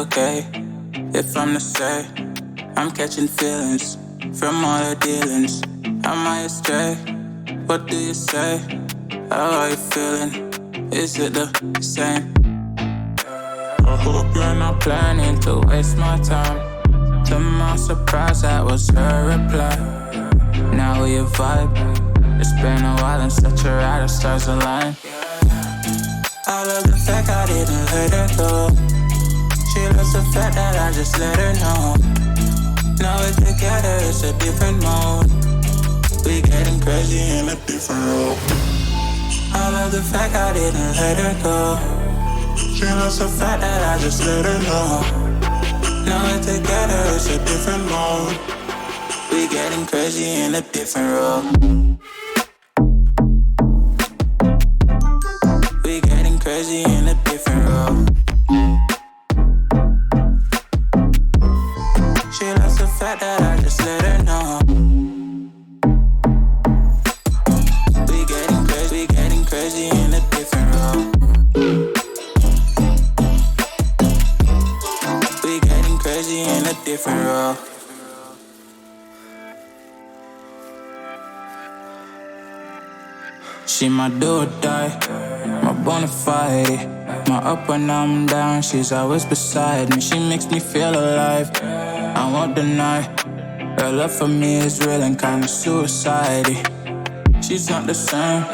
okay if I'm to say I'm catching feelings from all the dealings? Am I astray? What do you say? How are you feeling? Is it the same? I hope you're not planning to waste my time. To my surprise, that was her reply. Now we vibe. It's been a while and such a ride, the stars align. I love the fact I didn't let her go. She loves the fact that I just let her know. Now we're together, it's a different mode. We getting crazy in a different role. I love the fact I didn't let her go. She loves the fact that I just let her know. Now we're together, it's a different mode. We getting crazy in a different role. We getting crazy in a different role. She loves the fact that I just let her know. We getting crazy in a different role. We getting crazy in a different role. She my do or die, my bona fide. My up when I'm down, she's always beside me. She makes me feel alive, I won't deny. Her love for me is real and kinda suicide-y. She's not the same,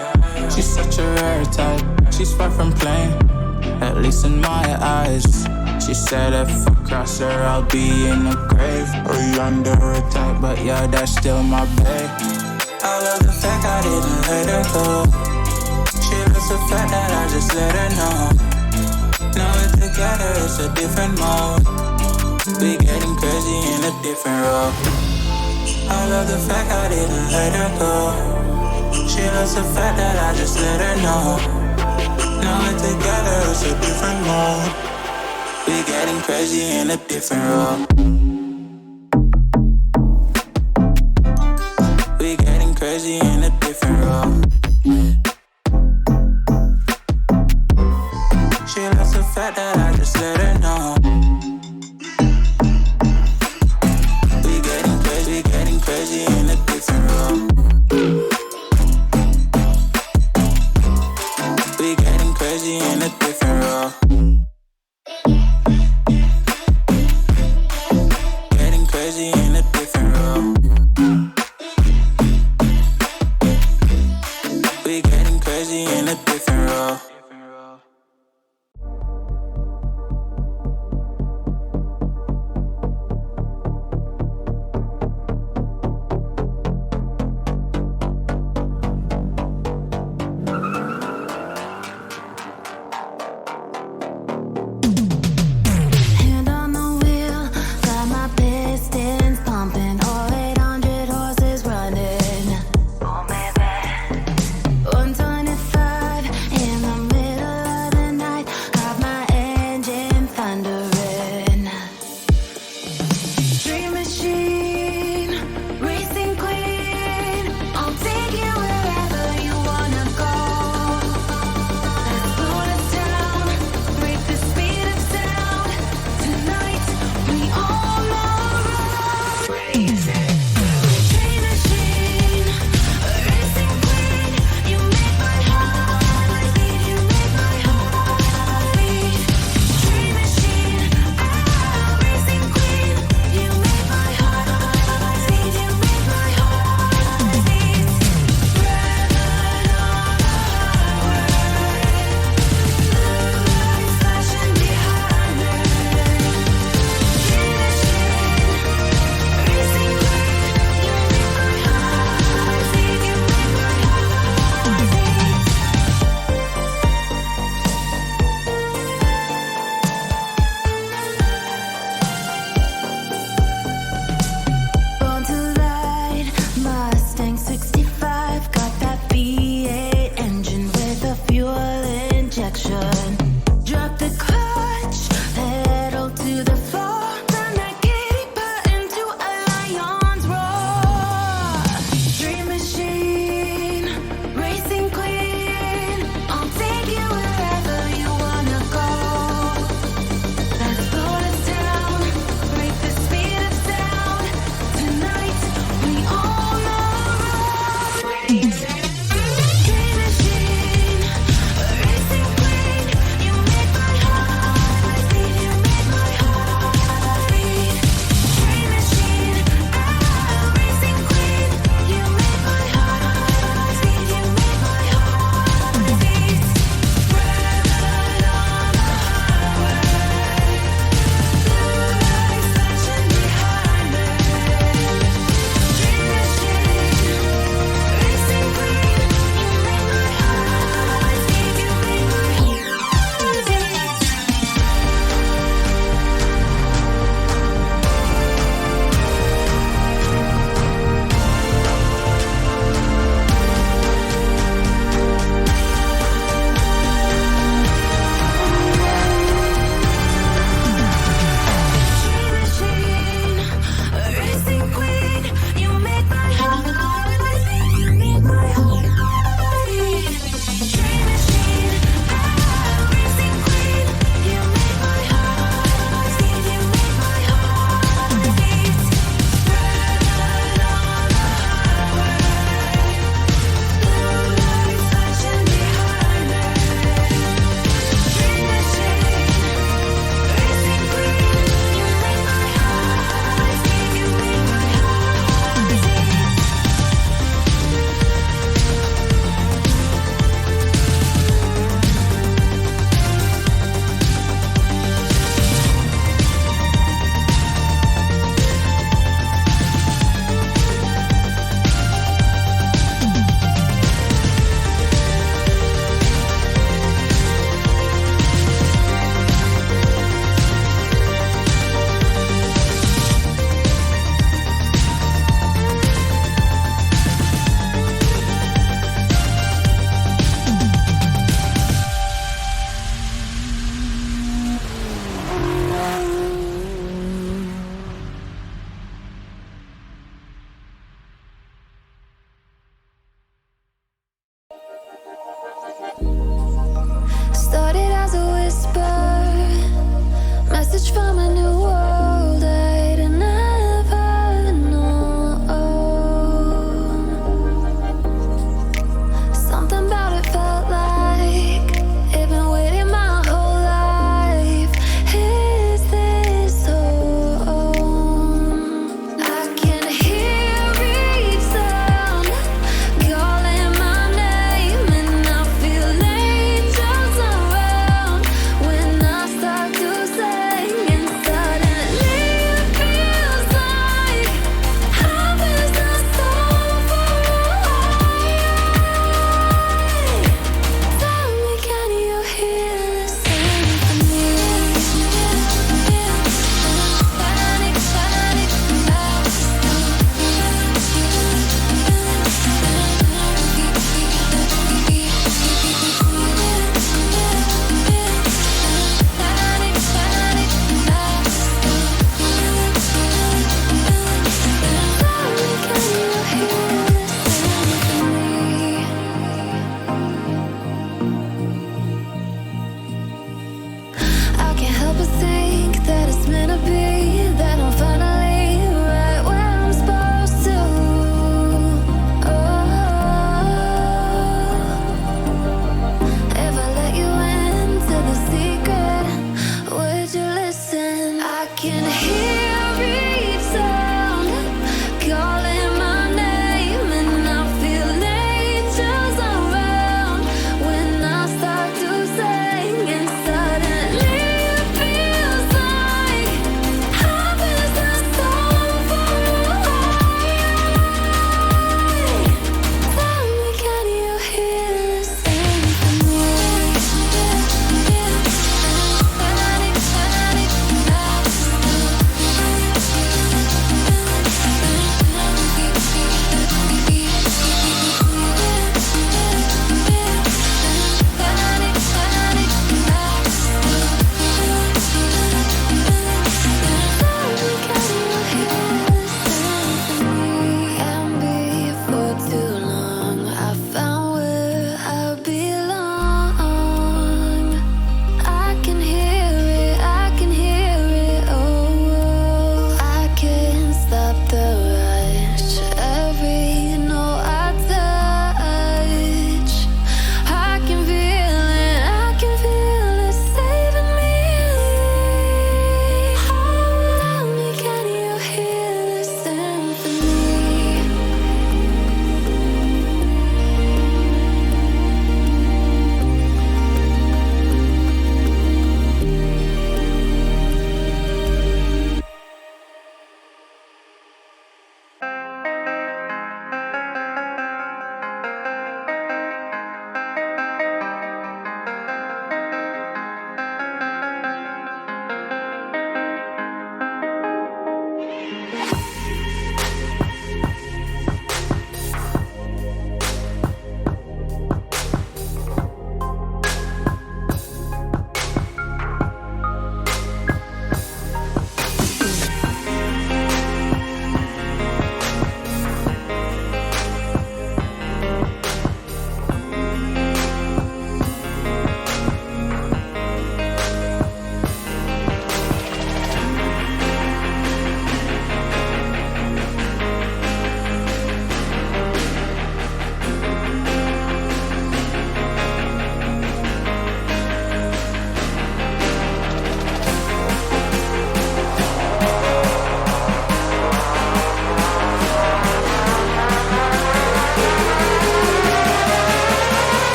she's such a rare type. She's far from plain, at least in my eyes. She said if I cross her, I'll be in the grave or under her type, but yeah, that's still my babe. I love the fact I didn't let her go. She loves the fact that I just let her know. Now we're together, it's a different mode. We getting crazy in a different role. I love the fact I didn't let her go. She loves the fact that I just let her know. Now we're together, it's a different mode. We getting crazy in a different role. We getting crazy